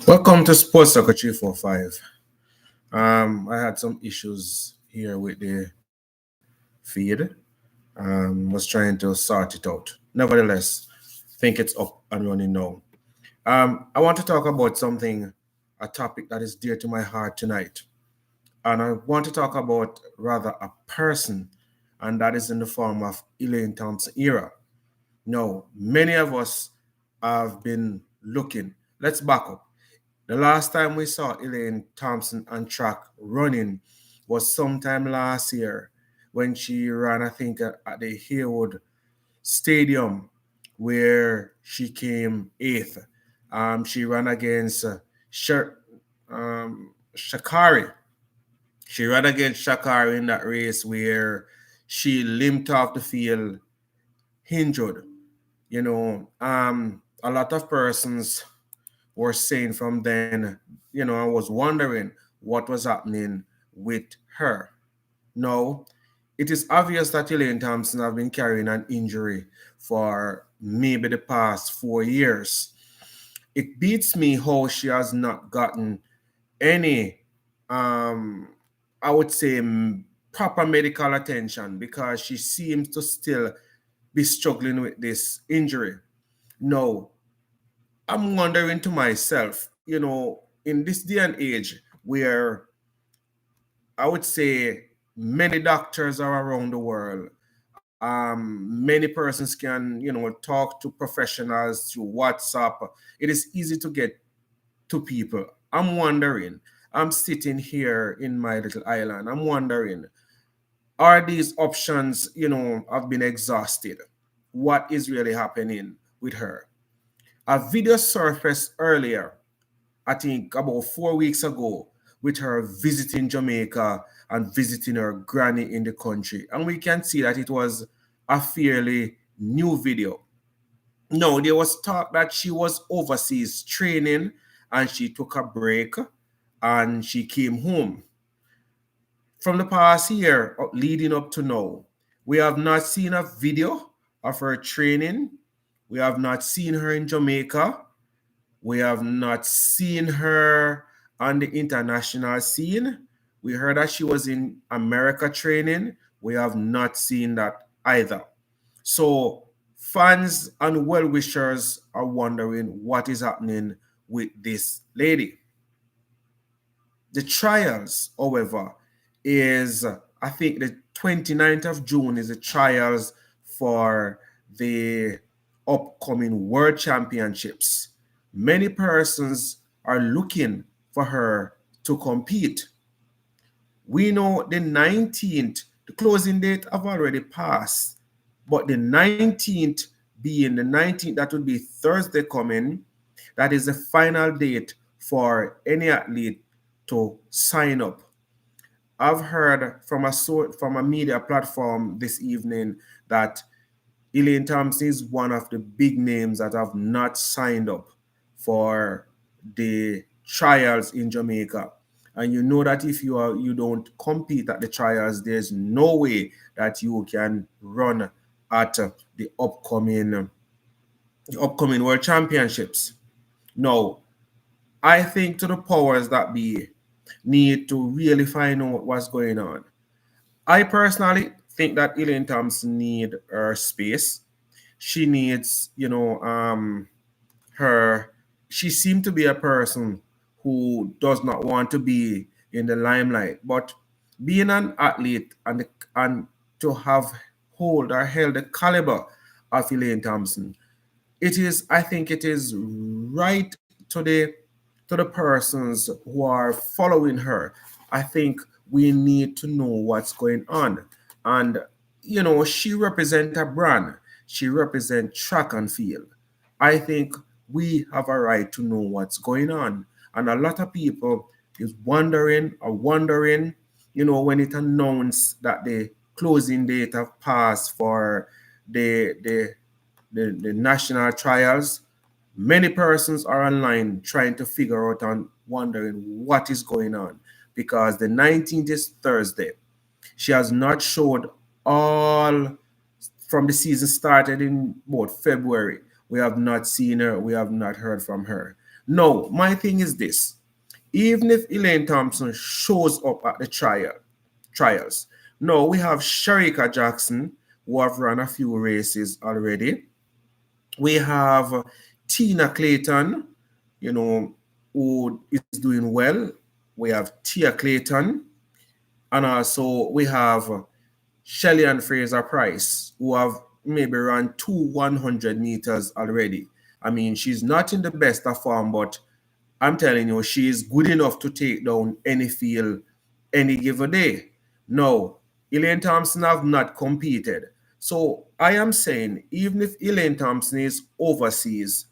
Welcome to Sports Soccer 345. I had some issues here with the feed. Was trying to sort it out. Nevertheless, think it's up and running now. I want to talk about something, a topic that is dear to my heart tonight. And I want to talk about rather a person, and that is in the form of Elaine Thompson Herah. No, many of us have been looking. Let's back up. The last time we saw Elaine Thompson on track running was sometime last year when she ran, I think, at the Haywood Stadium, where she came eighth. She ran against Shakari. She ran against Shakari in that race where she limped off the field injured. A lot of persons were saying from then, I was wondering what was happening with her. No, it is obvious that Elaine Thompson have been carrying an injury for maybe the past 4 years. It beats me how she has not gotten any, um, I would say, proper medical attention because she seems to still be struggling with this injury. No, I'm wondering to myself, in this day and age where I would say many doctors are around the world, many persons can, talk to professionals through WhatsApp. It is easy to get to people. I'm wondering, I'm sitting here in my little island. I'm wondering, are these options, have been exhausted? What is really happening with her? A video surfaced earlier, I think about 4 weeks ago, with her visiting Jamaica and visiting her granny in the country. And we can see that it was a fairly new video. No, there was talk that she was overseas training and she took a break and she came home. From the past year leading up to now, we have not seen a video of her training. We have not seen her in Jamaica. We have not seen her on the international scene. We heard that she was in America training. We have not seen that either. So fans and well-wishers are wondering what is happening with this lady. The trials, however, is I think the 29th of June is the trials for the upcoming World Championships. Many persons are looking for her to compete. We know the 19th, the closing date have already passed, but the 19th being the 19th, that would be Thursday coming, that is the final date for any athlete to sign up. I've heard from a media platform this evening that Elaine Thompson is one of the big names that have not signed up for the trials in Jamaica. And you know that if you don't compete at the trials, there's no way that you can run at the upcoming World Championships. No, I think to the powers that be need to really find out what's going on. I personally think that Elaine Thompson need her space. She needs, her. She seemed to be a person who does not want to be in the limelight, but being an athlete and to have hold or held the caliber of Elaine Thompson, I think it is right to the persons who are following her. I think we need to know what's going on. And she represents a brand. She represents track and field. I think we have a right to know what's going on. And a lot of people is wondering, when it announced that the closing date have passed for the national trials. Many persons are online trying to figure out and wondering what is going on because the 19th is Thursday. She has not showed all from the season started in about February. We have not seen her, we have not heard from her. No, my thing is this. Even if Elaine Thompson shows up at the trials, no, we have Sharika Jackson, who have run a few races already. We have Tina Clayton, who is doing well. We have Tia Clayton, and also we have Shelly and Fraser Price, who have maybe run 100 meters already. I mean, she's not in the best of form, but I'm telling you, she is good enough to take down any field any given day. No, Elaine Thompson have not competed. So I am saying, even if Elaine Thompson is overseas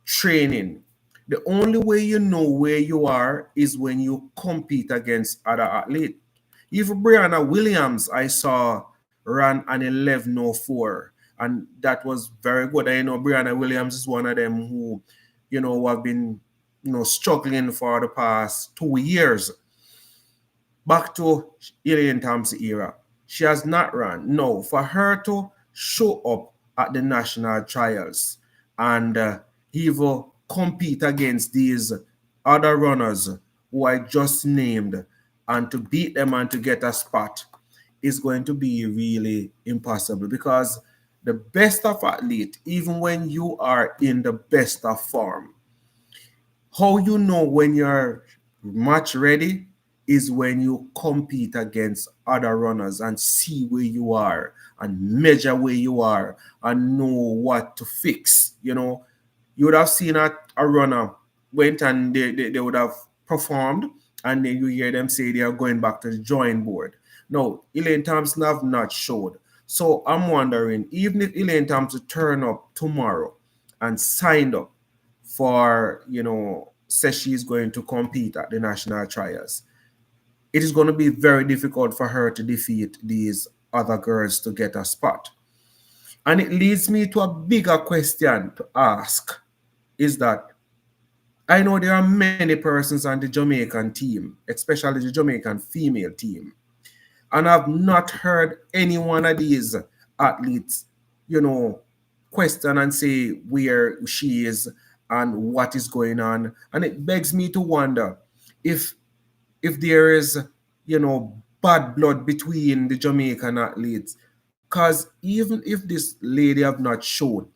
training, the only way you know where you are is when you compete against other athletes. Even Brianna Williams, I saw ran an 11:04, and that was very good. I know Brianna Williams is one of them who have been, struggling for the past 2 years. Back to Elaine Thompson era. She has not run. No, for her to show up at the national trials and even compete against these other runners who I just named and to beat them and to get a spot is going to be really impossible, because the best of athlete, even when you are in the best of form, how you know when you're match ready is when you compete against other runners and see where you are and measure where you are and know what to fix. You would have seen a runner went and they would have performed, and then you hear them say they are going back to the drawing board. No, Elaine Thompson have not showed. So I'm wondering, even if Elaine Thompson turn up tomorrow and signed up for, says she's going to compete at the national trials, it is going to be very difficult for her to defeat these other girls to get a spot. And it leads me to a bigger question to ask, is that I know there are many persons on the Jamaican team, especially the Jamaican female team, and I've not heard any one of these athletes, you know, question and say where she is and what is going on. And it begs me to wonder if there is, bad blood between the Jamaican athletes. Because even if this lady have not showed,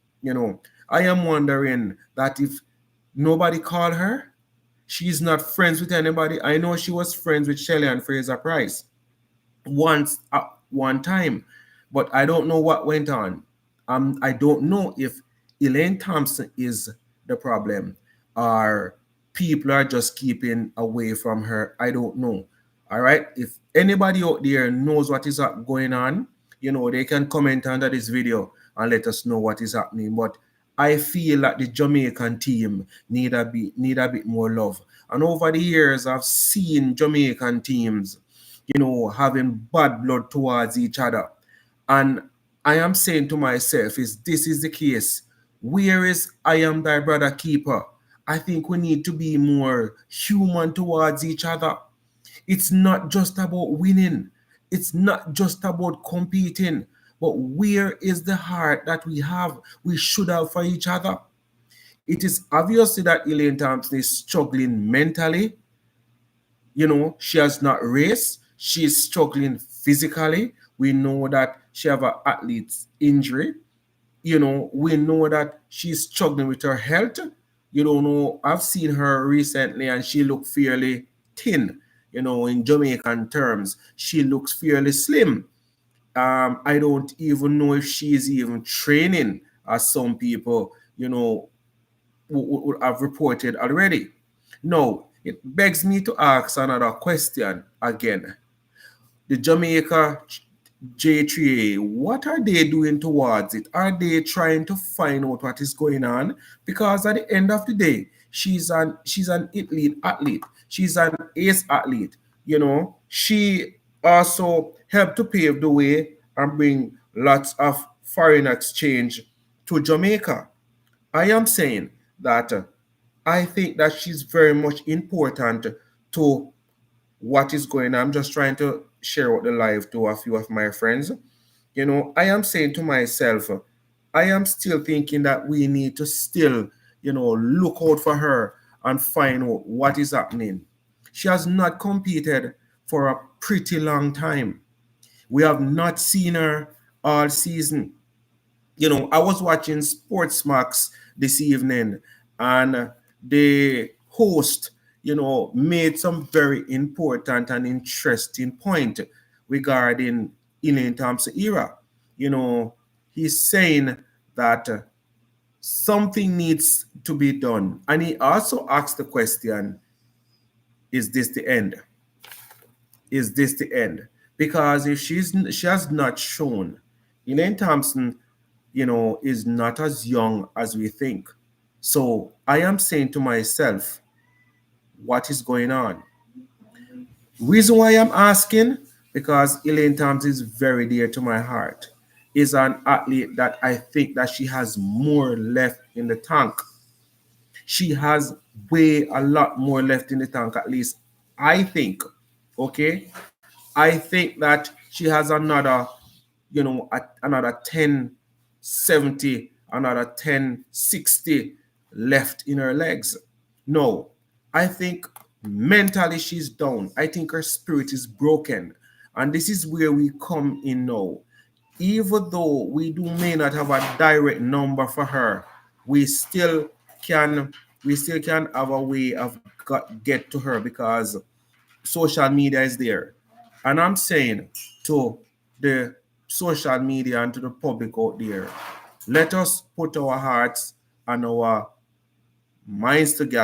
I am wondering that if nobody called her, she's not friends with anybody. I know she was friends with Shelley and Fraser Price once at one time, but I don't know what went on. I don't know if Elaine Thompson is the problem or people are just keeping away from her. I don't know. All right. If anybody out there knows what is going on, they can comment under this video and let us know what is happening. But I feel that the Jamaican team need a bit more love. And over the years, I've seen Jamaican teams, having bad blood towards each other. And I am saying to myself, is this is the case, where is I am thy brother keeper? I think we need to be more human towards each other. It's not just about winning. It's not just about competing. But where is the heart that we should have for each other? It is obviously that Elaine Thompson is struggling mentally. She has not raced. She is struggling physically. We know that she have an athlete's injury. We know that she's struggling with her health. I've seen her recently and she looked fairly thin. In Jamaican terms, she looks fairly slim. I don't even know if she's even training, as some people, would have reported already. Now, it begs me to ask another question again. The Jamaica J3A, what are they doing towards it? Are they trying to find out what is going on? Because at the end of the day, she's an elite athlete. She's an ace athlete. She also helped to pave the way and bring lots of foreign exchange to Jamaica. I am saying that I think that she's very much important to what is going on. I'm just trying to share out the live to a few of my friends. I am saying to myself, I am still thinking that we need to still, look out for her and find out what is happening. She has not competed for a pretty long time. We have not seen her all season. I was watching Sports Max this evening, and the host, made some very important and interesting point regarding Elaine Thompson Herah. You know, he's saying that something needs to be done, and he also asked the question: Is this the end? Is this the end? Because if she has not shown, Elaine Thompson, is not as young as we think. So I am saying to myself, what is going on? Reason why I'm asking, because Elaine Thompson is very dear to my heart. Is an athlete that I think that she has more left in the tank. She has way a lot more left in the tank, at least I think. Okay, I think that she has another, another 1070, another 1060 left in her legs. No, I think mentally she's down. I think her spirit is broken. And this is where we come in now. Even though we may not have a direct number for her, we still can have a way of get to her because social media is there. And I'm saying to the social media and to the public out there, let us put our hearts and our minds together